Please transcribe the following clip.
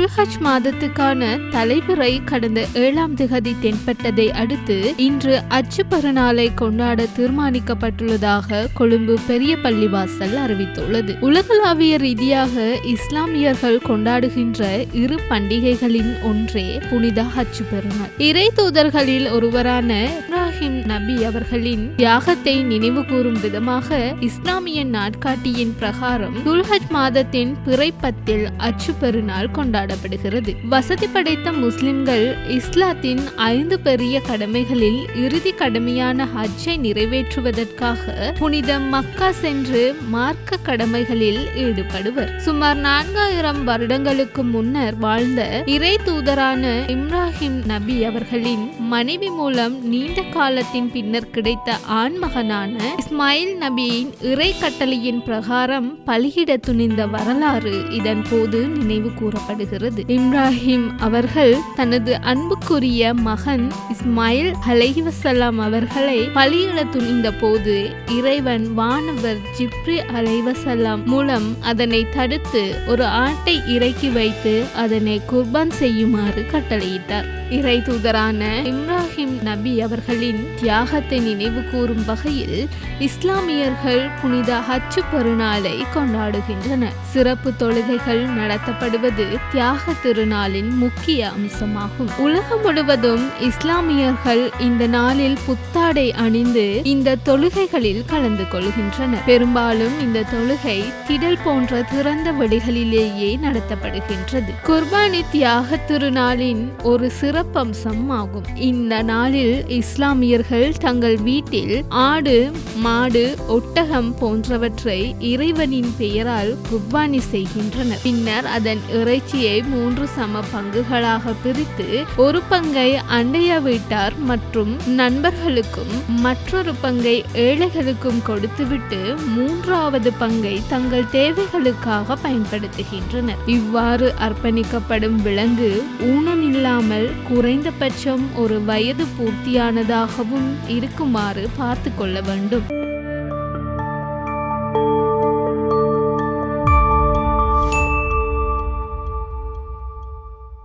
துல்ஹஜ் மாதத்துக்கான தலைமுறை கடந்த 7ஆம் திகதி தென்பட்டதை அடுத்து இன்று அச்சு பெருநாளை கொண்டாட தீர்மானிக்கப்பட்டுள்ளதாக கொழும்பு பெரிய பள்ளிவாசல் அறிவித்துள்ளது. உலகளாவிய ரீதியாக இஸ்லாமியர்கள் கொண்டாடுகின்ற இரு பண்டிகைகளின் ஒன்றே புனித ஹஜ் பெருநாள். இறை தூதர்களில் ஒருவரான இப்ராஹிம் நபி அவர்களின் தியாகத்தை நினைவு கூறும் விதமாக இஸ்லாமிய நாட்காட்டியின் பிரகாரம் துல்ஹஜ் மாதத்தின் பிறை 10 அச்சு பெருநாள் கொண்டாடப்படுகிறது. வசதி படைத்த முஸ்லிம்கள் இஸ்லாத்தின் 5 பெரிய கடமைகளில் இறுதி கடமையான ஹஜ்ஜை நிறைவேற்றுவதற்காக புனித மக்கா சென்று மார்க்க கடமைகளில் ஈடுபடுவர். சுமார் 4000 வருடங்களுக்கு முன்னர் வாழ்ந்த இறை தூதரான இப்ராஹிம் நபி அவர்களின் மனைவி மூலம் நீண்ட காலத்தின் பின்னர் கிடைத்த ஆண்மகனான இஸ்மாயில் நபியின் இறை கட்டளையின் பிரகாரம் பலியிட துணிந்த வரலாறு இதன் போது நினைவு கூறப்படுகிறது. இப்ராஹிம் அவர்கள் தனது அன்புக்குரிய மகன் இஸ்மாயில் அலைஹிவஸலாம் அவர்களை பலியிட துணிந்த போது இறைவன் வானவர் ஜிப்ரி அலைஹிவஸலாம் மூலம் அதனை தடுத்து ஒரு ஆட்டை இறக்கி வைத்து அதனை குர்பான் செய்யுமாறு கட்டளையிட்டார். இறை தூதரான இப்ராஹிம் நபி அவர்களின் தியாகத்தை நினைவு கூறும் வகையில் இஸ்லாமியர்கள் புனித ஹஜ் பெருநாளை கொண்டாடுகின்றனர். சிறப்பு தொழுகைகள் நடத்தப்படுவது தியாக திருநாளின் முக்கிய அம்சமாகும். உலகம் முழுவதும் இஸ்லாமியர்கள் இந்த நாளில் புத்தாடை அணிந்து இந்த தொழுகைகளில் கலந்து கொள்கின்றனர். பெரும்பாலும் இந்த தொழுகை திடல் போன்ற திறந்த வெளிகளிலேயே நடத்தப்படுகின்றது. குர்பானி தியாக திருநாளின் ஒரு சிறப்பம்சம் ஆகும். இந்த நாளில் இஸ்லாமியர்கள் தங்கள் வீட்டில் ஆடு, மாடு, ஒட்டகம் போன்றவற்றை இறைவனின் பெயரால் குர்பானி செய்கின்றனர். பின்னர் அதன் இறைச்சியை 3 சம பங்குகளாக பிரித்து ஒரு பங்கை அண்டைய வீட்டார் மற்றும் நண்பர்களுக்கும் மற்றொரு பங்கை ஏழைகளுக்கும் கொடுத்துவிட்டு 3வது பங்கை தங்கள் தேவைகளுக்காக பயன்படுத்துகின்றனர். இவ்வாறு அர்ப்பணிக்கப்படும் விலங்கு ஊனமில்லாமல் குறைந்தபட்சம் ஒரு வயது பூர்த்தியானதாகவும் இருக்குமாறு பார்த்து கொள்ள வேண்டும்.